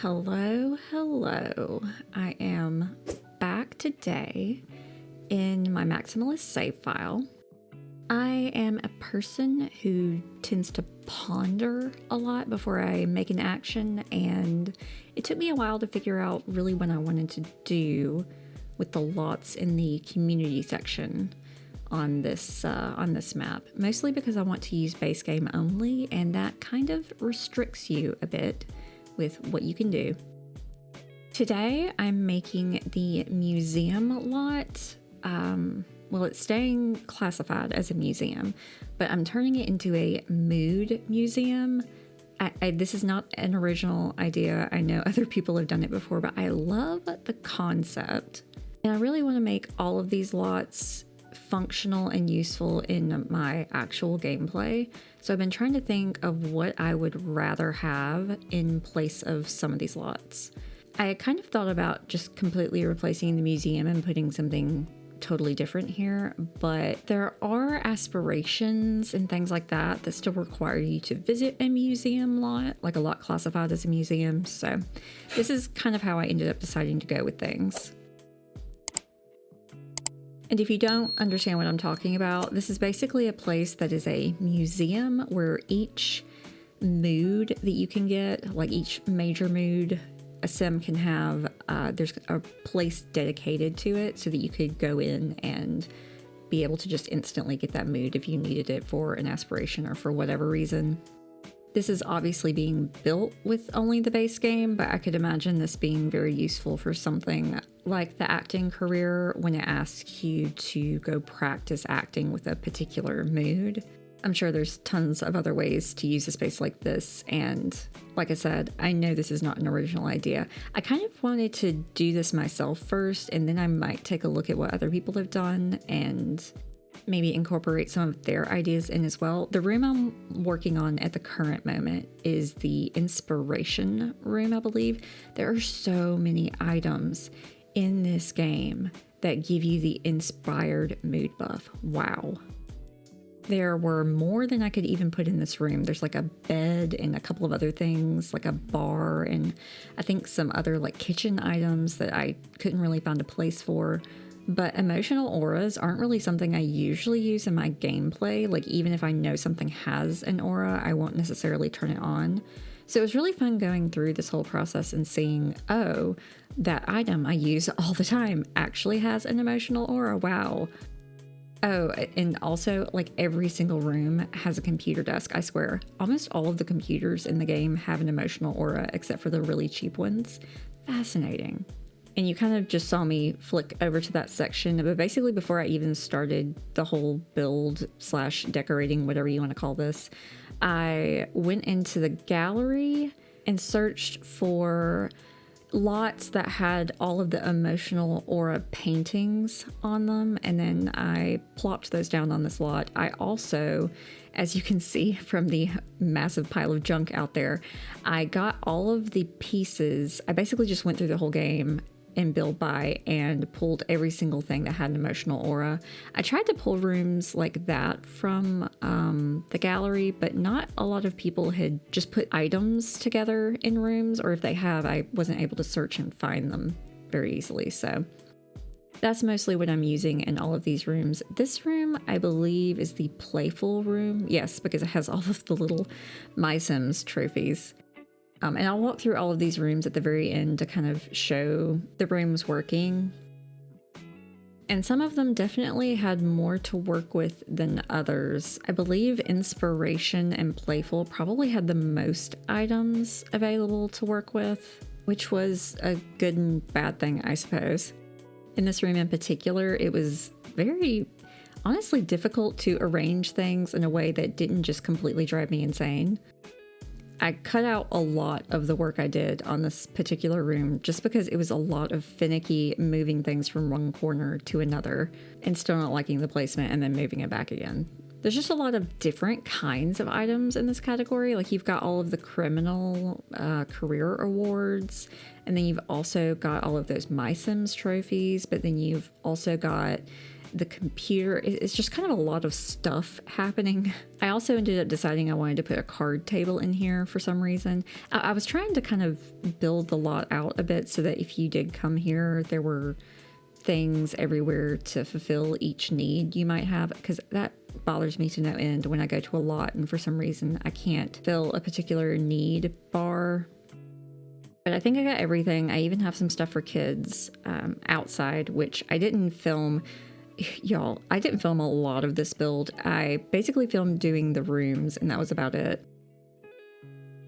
Hello, hello. I am back today in my Maximalist save file. I am a person who tends to ponder a lot before I make an action, and it took me a while to figure out really what I wanted to do with the lots in the community section on this map, mostly because I want to use base game only, and that kind of restricts you a bit with what you can do. Today I'm making the museum lot. Well, it's staying classified as a museum, but I'm turning it into a mood museum. This is not an original idea. I know other people have done it before, but I love the concept. And I really want to make all of these lots functional and useful in my actual gameplay. So I've been trying to think of what I would rather have in place of some of these lots. I kind of thought about just completely replacing the museum and putting something totally different here, but there are aspirations and things like that that still require you to visit a museum lot, like a lot classified as a museum. So this is kind of how I ended up deciding to go with things. And if you don't understand what I'm talking about, this is basically a place that is a museum where each mood that you can get, like each major mood a sim can have, there's a place dedicated to it so that you could go in and be able to just instantly get that mood if you needed it for an aspiration or for whatever reason. This is obviously being built with only the base game, but I could imagine this being very useful for something like the acting career when it asks you to go practice acting with a particular mood. I'm sure there's tons of other ways to use a space like this, and like I said, I know this is not an original idea. I kind of wanted to do this myself first, and then I might take a look at what other people have done and maybe incorporate some of their ideas in as well. The room I'm working on at the current moment is the inspiration room, I believe. There are so many items in this game that give you the inspired mood buff. Wow. There were more than I could even put in this room. There's like a bed and a couple of other things, like a bar, and I think some other like kitchen items that I couldn't really find a place for. But emotional auras aren't really something I usually use in my gameplay. Like even if I know something has an aura, I won't necessarily turn it on. So it was really fun going through this whole process and seeing, oh, that item I use all the time actually has an emotional aura. Wow. Oh, and also, like, every single room has a computer desk, I swear. Almost all of the computers in the game have an emotional aura, except for the really cheap ones. Fascinating. And you kind of just saw me flick over to that section, but basically before I even started the whole build slash decorating, whatever you want to call this, I went into the gallery and searched for lots that had all of the emotional aura paintings on them, and then I plopped those down on this lot. I also, as you can see from the massive pile of junk out there, I got all of the pieces. I basically just went through the whole game and build by and pulled every single thing that had an emotional aura. I tried to pull rooms like that from the gallery, but not a lot of people had just put items together in rooms, or if they have, I wasn't able to search and find them very easily. So that's mostly what I'm using in all of these rooms. This room, I believe, is the Playful room. Yes, because it has all of the little Moodseum trophies. And I'll walk through all of these rooms at the very end to kind of show the rooms working. And some of them definitely had more to work with than others. I believe Inspiration and Playful probably had the most items available to work with, which was a good and bad thing, I suppose. In this room in particular, it was very, honestly, difficult to arrange things in a way that didn't just completely drive me insane. I cut out a lot of the work I did on this particular room just because it was a lot of finicky moving things from one corner to another and still not liking the placement and then moving it back again. There's just a lot of different kinds of items in this category. Like you've got all of the criminal career awards, and then you've also got all of those Moodseum trophies, but then you've also got the computer. It's just kind of a lot of stuff happening. I also ended up deciding I wanted to put a card table in here for some reason. I was trying to kind of build the lot out a bit so that if you did come here, there were things everywhere to fulfill each need you might have, because that bothers me to no end when I go to a lot and for some reason I can't fill a particular need bar. But I think I got everything. I even have some stuff for kids outside, which I didn't film. Y'all, I didn't film a lot of this build. I basically filmed doing the rooms and that was about it.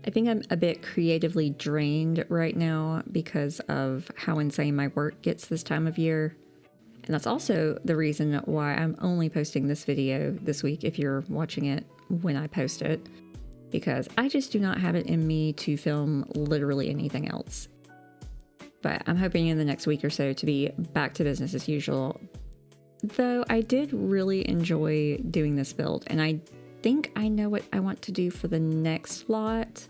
I think I'm a bit creatively drained right now because of how insane my work gets this time of year. And that's also the reason why I'm only posting this video this week if you're watching it when I post it, because I just do not have it in me to film literally anything else. But I'm hoping in the next week or so to be back to business as usual. Though I did really enjoy doing this build, and I think I know what I want to do for the next lot.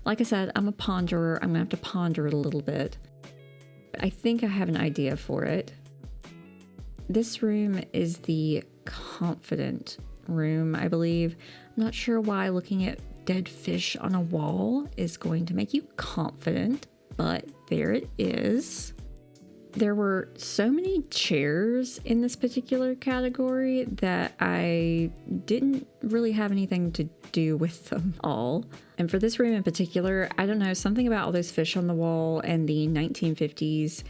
Like I said, I'm a ponderer. I'm gonna have to ponder it a little bit. But I think I have an idea for it. This room is the confident room, I believe. I'm not sure why looking at dead fish on a wall is going to make you confident, but there it is. There were so many chairs in this particular category that I didn't really have anything to do with them all. And for this room in particular, I don't know, something about all those fish on the wall and the 1950s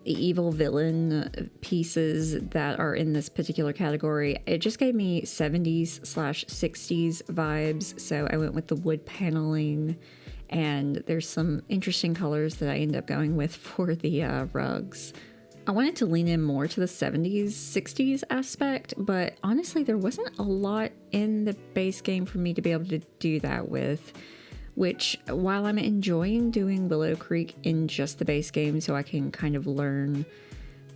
evil villain pieces that are in this particular category. It just gave me 70s/60s vibes. So I went with the wood paneling, and there's some interesting colors that I end up going with for the rugs. I wanted to lean in more to the 70s, 60s aspect, but honestly, there wasn't a lot in the base game for me to be able to do that with, which while I'm enjoying doing Willow Creek in just the base game so I can kind of learn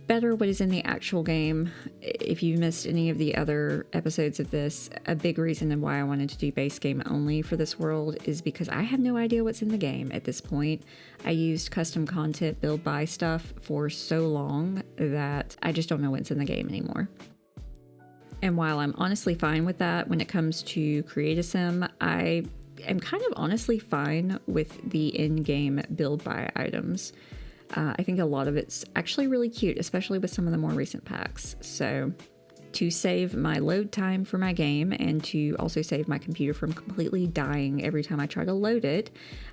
better what is in the actual game. If you've missed any of the other episodes of this, a big reason why I wanted to do base game only for this world is because I have no idea what's in the game at this point. I used custom content build buy stuff for so long that I just don't know what's in the game anymore. And while I'm honestly fine with that when it comes to create a sim, I am kind of honestly fine with the in-game build buy items. I think a lot of it's actually really cute, especially with some of the more recent packs. So to save my load time for my game and to also save my computer from completely dying every time I try to load it,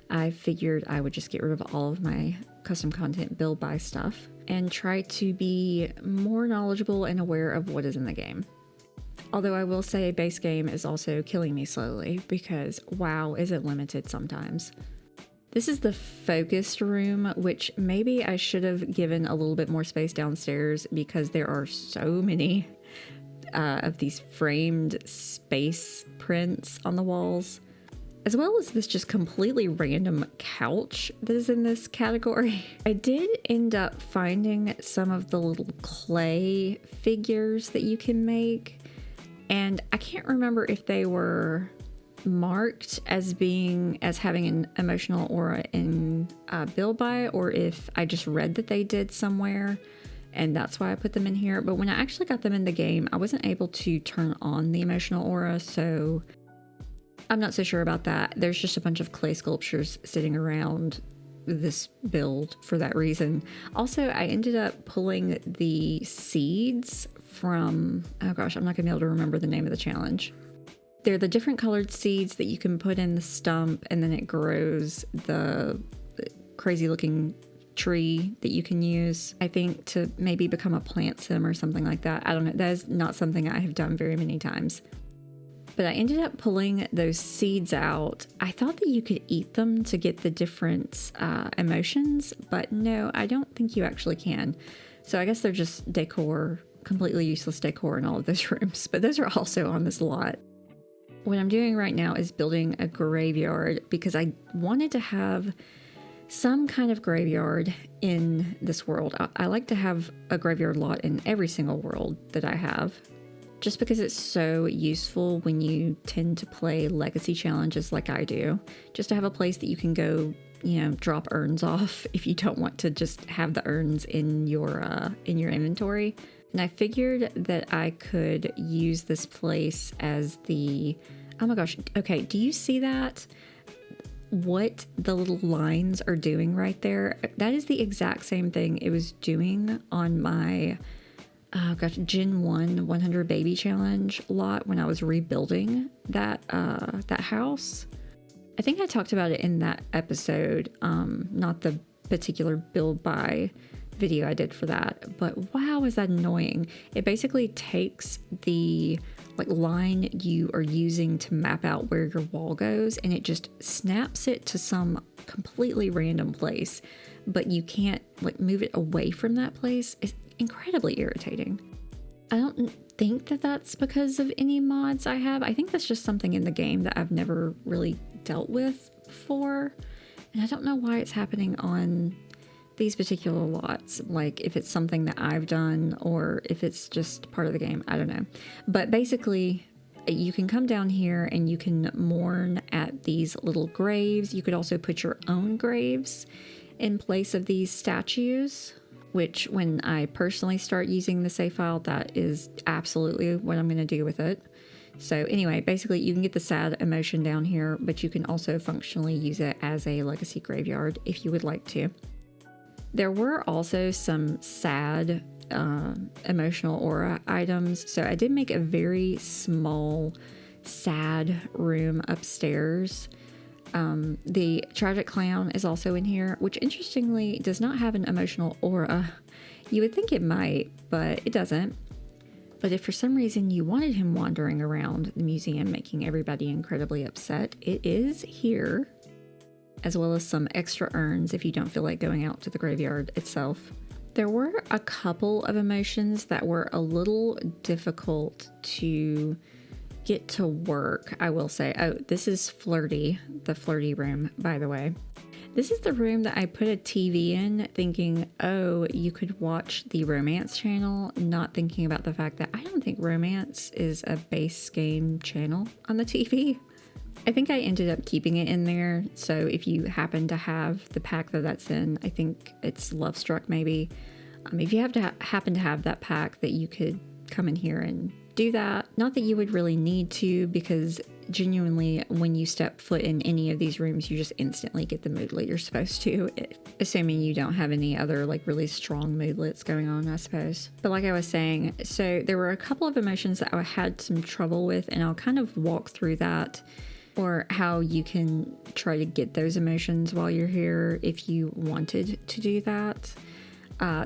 I figured I would just get rid of all of my custom content build buy stuff and try to be more knowledgeable and aware of what is in the game. Although I will say base game is also killing me slowly because WoW is it limited sometimes. This is the focused room, which maybe I should have given a little bit more space downstairs because there are so many of these framed space prints on the walls, as well as this just completely random couch that is in this category. I did end up finding some of the little clay figures that you can make, and I can't remember if they were marked as having an emotional aura in build buy, or if I just read that they did somewhere and that's why I put them in here. But when I actually got them in the game, I wasn't able to turn on the emotional aura, so I'm not so sure about that. There's just a bunch of clay sculptures sitting around this build for that reason. Also, I ended up pulling the seeds from, oh gosh, I'm not gonna be able to remember the name of the challenge. They're the different colored seeds that you can put in the stump, and then it grows the crazy looking tree that you can use, I think, to maybe become a plant sim or something like that. I don't know. That is not something I have done very many times. But I ended up pulling those seeds out. I thought that you could eat them to get the different emotions, but no, I don't think you actually can. So I guess they're just decor, completely useless decor in all of those rooms, but those are also on this lot. What I'm doing right now is building a graveyard because I wanted to have some kind of graveyard in this world. I like to have a graveyard lot in every single world that I have, just because it's so useful when you tend to play legacy challenges like I do, just to have a place that you can go, you know, drop urns off if you don't want to just have the urns in your inventory. And I figured that I could use this place as the, oh my gosh, okay, do you see that? What the little lines are doing right there? That is the exact same thing it was doing on my, oh gosh, Gen 1 100 Baby Challenge lot when I was rebuilding that, that house. I think I talked about it in that episode, not the particular build by video I did for that, but wow, is that annoying. It basically takes the like line you are using to map out where your wall goes and it just snaps it to some completely random place, but you can't like move it away from that place. It's incredibly irritating. I don't think that that's because of any mods I have. I think that's just something in the game that I've never really dealt with before, and I don't know why it's happening on these particular lots, like if it's something that I've done or if it's just part of the game, I don't know. But basically you can come down here and you can mourn at these little graves. You could also put your own graves in place of these statues, which when I personally start using the save file, that is absolutely what I'm going to do with it. So anyway, basically you can get the sad emotion down here, but you can also functionally use it as a legacy graveyard if you would like to. There were also some sad emotional aura items. So I did make a very small sad room upstairs. The tragic clown is also in here, which interestingly does not have an emotional aura. You would think it might, but it doesn't. But if for some reason you wanted him wandering around the museum making everybody incredibly upset, it is here, as well as some extra urns if you don't feel like going out to the graveyard itself. There were a couple of emotions that were a little difficult to get to work, I will say. Oh, this is Flirty, the Flirty room, by the way. This is the room that I put a TV in thinking, oh, you could watch the romance channel, not thinking about the fact that I don't think romance is a base game channel on the TV. I think I ended up keeping it in there, so if you happen to have the pack that that's in, I think it's Love Struck maybe. If you have to happen to have that pack, that you could come in here and do that. Not that you would really need to, because genuinely when you step foot in any of these rooms, you just instantly get the moodlet you're supposed to, assuming you don't have any other like really strong moodlets going on, I suppose. But like I was saying, so there were a couple of emotions that I had some trouble with, and I'll kind of walk through that, or how you can try to get those emotions while you're here if you wanted to do that.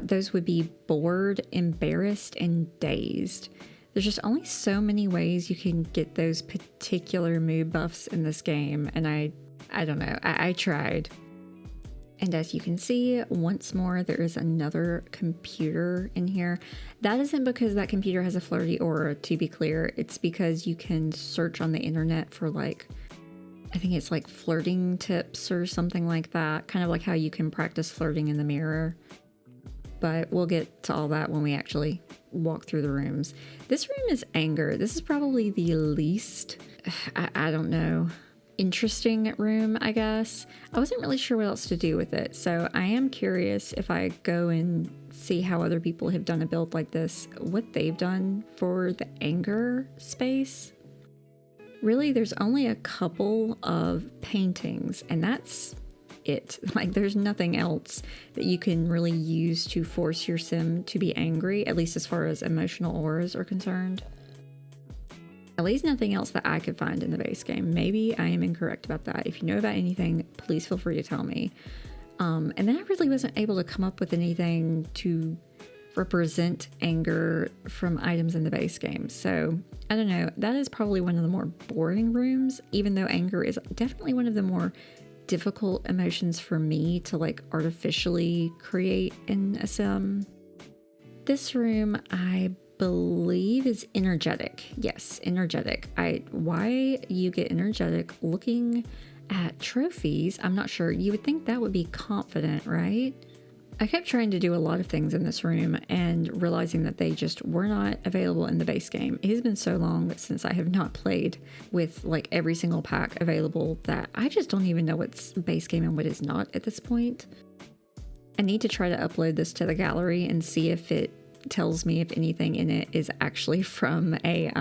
Those would be bored, embarrassed, and dazed. There's just only so many ways you can get those particular mood buffs in this game, and I don't know, I tried. And as you can see, once more, there is another computer in here. That isn't because that computer has a flirty aura, to be clear. It's because you can search on the internet for like, I think it's like flirting tips or something like that. Kind of like how you can practice flirting in the mirror. But we'll get to all that when we actually walk through the rooms. This room is anger. This is probably the least, I don't know, interesting room, I guess. I wasn't really sure what else to do with it, so I am curious if I go and see how other people have done a build like this, what they've done for the anger space. Really, there's only a couple of paintings, and that's it. Like, there's nothing else that you can really use to force your sim to be angry, at least as far as emotional auras are concerned. At least nothing else that I could find in the base game. Maybe I am incorrect about that. If you know about anything, please feel free to tell me. And then I really wasn't able to come up with anything to represent anger from items in the base game. So I don't know, that is probably one of the more boring rooms, even though anger is definitely one of the more difficult emotions for me to like artificially create in a sim. This room, I believe, is energetic. Yes, energetic. Why you get energetic looking at trophies, I'm not sure. You would think that would be confident, right? I kept trying to do a lot of things in this room and realizing that they just were not available in the base game. It has been so long since I have not played with like every single pack available that I just don't even know what's base game and what is not at this point. I need to try to upload this to the gallery and see if it tells me if anything in it is actually from a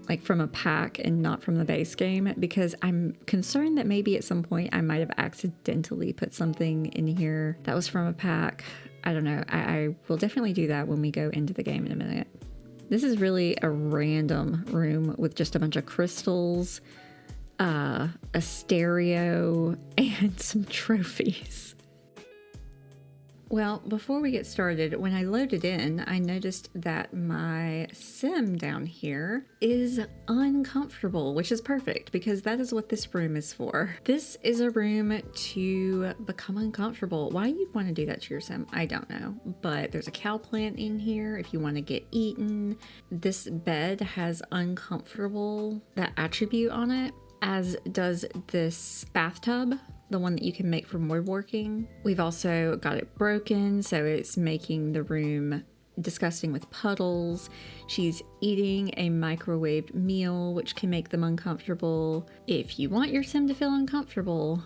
like from a pack and not from the base game, because I'm concerned that maybe at some point I might have accidentally put something in here that was from a pack. I don't know. I will definitely do that when we go into the game in a minute. This is really a random room with just a bunch of crystals, a stereo, and some trophies. Well, before we get started, when I loaded in, I noticed that my sim down here is uncomfortable, which is perfect because that is what this room is for. This is a room to become uncomfortable. Why you'd want to do that to your sim, I don't know. But there's a cow plant in here if you want to get eaten. This bed has uncomfortable, that attribute on it, as does this bathtub, the one that you can make from woodworking. We've also got it broken, so it's making the room disgusting with puddles. She's eating a microwaved meal, which can make them uncomfortable. If you want your sim to feel uncomfortable,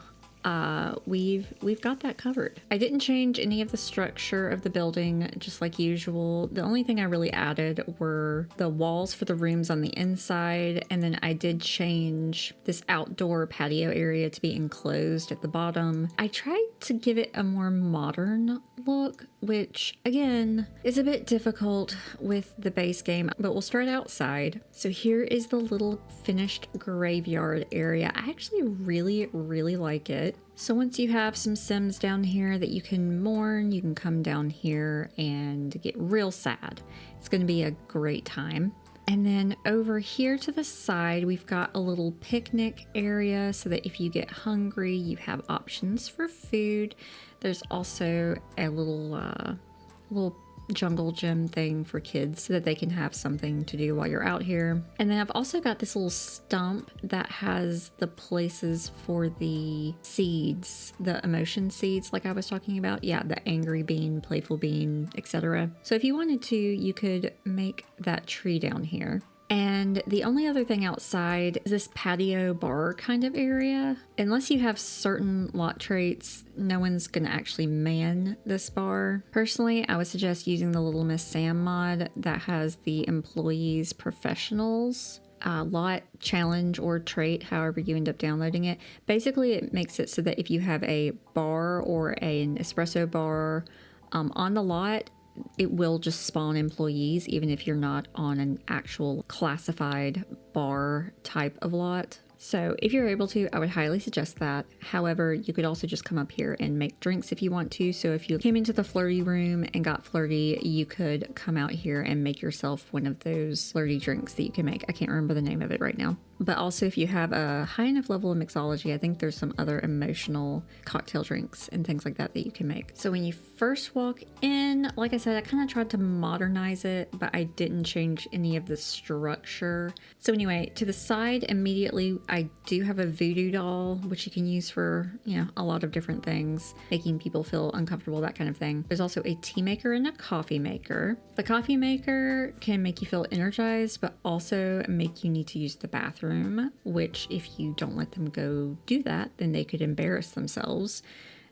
we've got that covered. I didn't change any of the structure of the building, just like usual. The only thing I really added were the walls for the rooms on the inside, and then I did change this outdoor patio area to be enclosed at the bottom. I tried to give it a more modern look, which again is a bit difficult with the base game, but we'll start outside. So here is the little finished graveyard area. I actually really like it. So once you have some sims down here that you can mourn, you can come down here and get real sad. It's going to be a great time. And then over here to the side, we've got a little picnic area so that if you get hungry, you have options for food. There's also a little jungle gym thing for kids so that they can have something to do while you're out here. And then I've also got this little stump that has the places for the seeds, the emotion seeds like I was talking about. Yeah, the angry bean, playful bean, etc. So if you wanted to, you could make that tree down here. And the only other thing outside is this patio bar kind of area. Unless you have certain lot traits, no one's going to actually man this bar. Personally, I would suggest using the Little Miss Sam mod that has the employees professionals lot challenge or trait, however you end up downloading it. Basically, it makes it so that if you have a bar or an espresso bar on the lot, it will just spawn employees even if you're not on an actual classified bar type of lot. So if you're able to, I would highly suggest that. However, you could also just come up here and make drinks if you want to. So if you came into the Flirty room and got Flirty, you could come out here and make yourself one of those Flirty drinks that you can make. I can't remember the name of it right now. But also if you have a high enough level of mixology, I think there's some other emotional cocktail drinks and things like that that you can make. So when you first walk in, like I said, I kind of tried to modernize it, but I didn't change any of the structure. So anyway, to the side immediately, I do have a voodoo doll, which you can use for, a lot of different things, making people feel uncomfortable, that kind of thing. There's also a tea maker and a coffee maker. The coffee maker can make you feel energized, but also make you need to use the bathroom, which if you don't let them go do that, then they could embarrass themselves.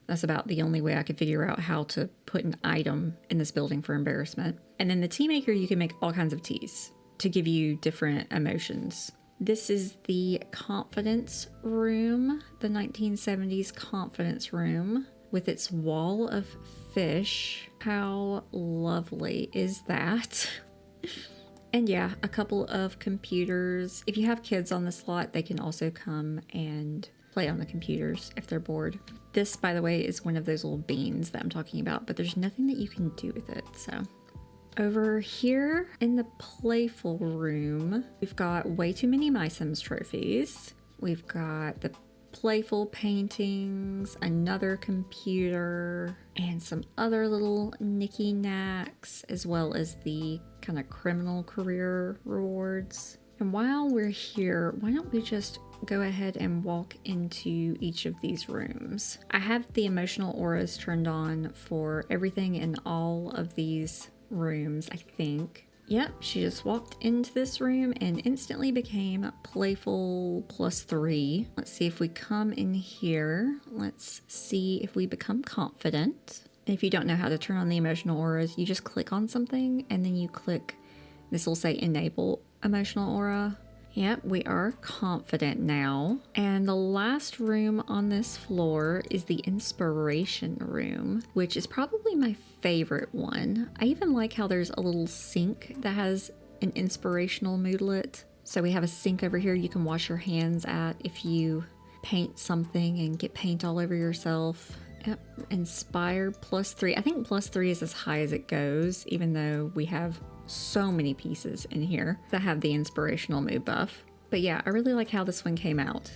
That's about the only way I could figure out how to put an item in this building for embarrassment. And then the tea maker, you can make all kinds of teas to give you different emotions. This is the confidence room, the 1970s confidence room with its wall of fish. How lovely is that? And yeah, a couple of computers. If you have kids on the slot, they can also come and play on the computers if they're bored. This, by the way, is one of those little beans that I'm talking about, but there's nothing that you can do with it, so. Over here in the Playful room, we've got way too many My Sims trophies. We've got the Playful paintings, another computer, and some other little knicky knacks, as well as the kind of criminal career rewards. And while we're here, why don't we just go ahead and walk into each of these rooms. I have the emotional auras turned on for everything in all of these rooms, I think. Yep, she just walked into this room and instantly became Playful +3. Let's see if we come in here. Let's see if we become confident. And if you don't know how to turn on the emotional auras, you just click on something and then you click, this will say enable emotional aura. Yep, we are confident now. And the last room on this floor is the inspiration room, which is probably my favorite one. I even like how there's a little sink that has an inspirational moodlet. So we have a sink over here you can wash your hands at if you paint something and get paint all over yourself. Yep, inspire +3. I think +3 is as high as it goes, even though we have so many pieces in here that have the inspirational mood buff. But yeah, I really like how this one came out.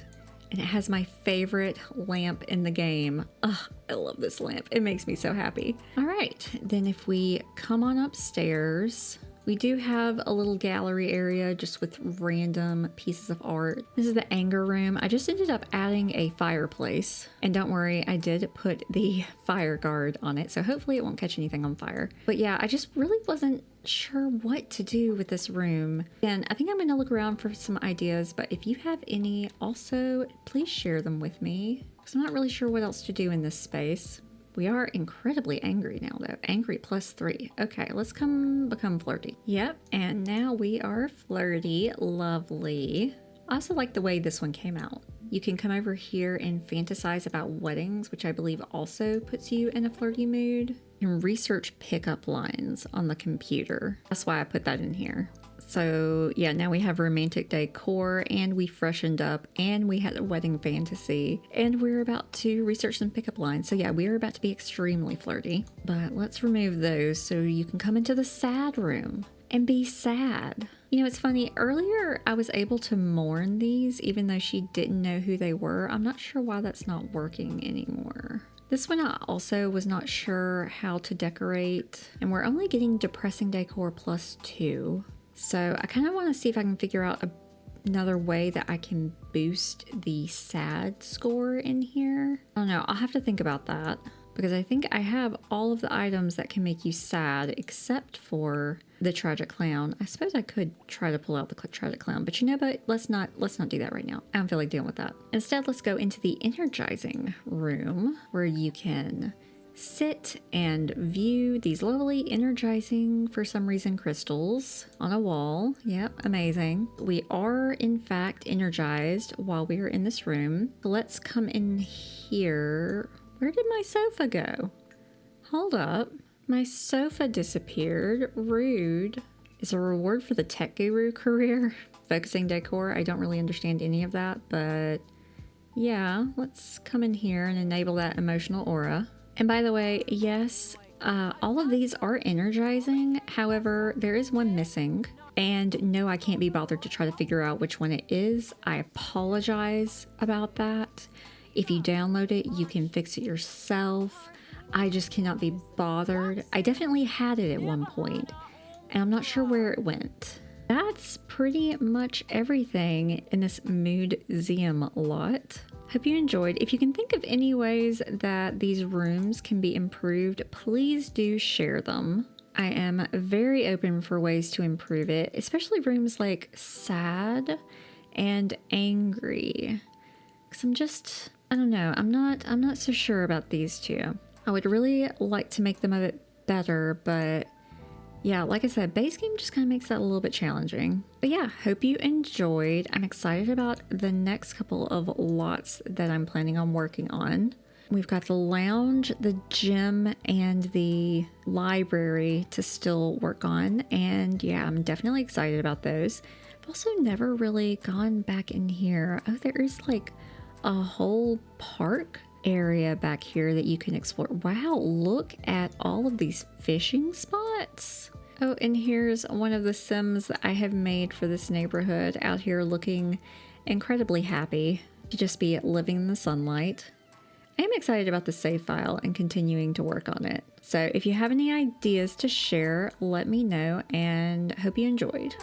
And it has my favorite lamp in the game. Ugh, I love this lamp. It makes me so happy. All right, then if we come on upstairs, we do have a little gallery area just with random pieces of art. This is the anger room. I just ended up adding a fireplace. And don't worry, I did put the fire guard on it, so hopefully it won't catch anything on fire. But yeah, I just really wasn't sure what to do with this room. And I think I'm gonna look around for some ideas, but if you have any, also please share them with me, because I'm not really sure what else to do in this space. We are incredibly angry now though. Angry +3. Okay, let's become flirty. Yep, and now we are flirty. Lovely. I also like the way this one came out. You can come over here and fantasize about weddings, which I believe also puts you in a flirty mood. And research pickup lines on the computer. That's why I put that in here. So yeah, now we have romantic decor and we freshened up and we had a wedding fantasy and we're about to research some pickup lines. So yeah, we are about to be extremely flirty, but let's remove those so you can come into the sad room and be sad. You know, it's funny, earlier I was able to mourn these even though she didn't know who they were. I'm not sure why that's not working anymore. This one I also was not sure how to decorate, and we're only getting depressing decor +2. So I kind of want to see if I can figure out another way that I can boost the sad score in here. I don't know, I'll have to think about that because I think I have all of the items that can make you sad except for the tragic clown. I suppose I could try to pull out the tragic clown, but you know, but let's not do that right now. I don't feel like dealing with that. Instead, let's go into the energizing room where you can sit and view these lovely energizing, for some reason, crystals on a wall. Yep, amazing. We are in fact energized while we are in this room. So let's come in here. Where did my sofa go? Hold up. My sofa disappeared. Rude. Is a reward for the tech guru career. Focusing decor. I don't really understand any of that, but yeah, let's come in here and enable that emotional aura. And by the way, yes, all of these are energizing. However, there is one missing. And no, I can't be bothered to try to figure out which one it is. I apologize about that. If you download it, you can fix it yourself. I just cannot be bothered. I definitely had it at one point, and I'm not sure where it went. That's pretty much everything in this Moodseum lot. Hope you enjoyed. If you can think of any ways that these rooms can be improved, please do share them. I am very open for ways to improve it, especially rooms like sad and angry. Because I don't know, I'm not so sure about these two. I would really like to make them a bit better, but yeah, like I said, base game just kind of makes that a little bit challenging. But yeah, hope you enjoyed. I'm excited about the next couple of lots that I'm planning on working on. We've got the lounge, the gym, and the library to still work on. And yeah, I'm definitely excited about those. I've also never really gone back in here. Oh, there is like a whole park area back here that you can explore. Wow, look at all of these fishing spots. Oh, and here's one of the Sims that I have made for this neighborhood out here looking incredibly happy to just be living in the sunlight. I am excited about the save file and continuing to work on it. So if you have any ideas to share, let me know and hope you enjoyed.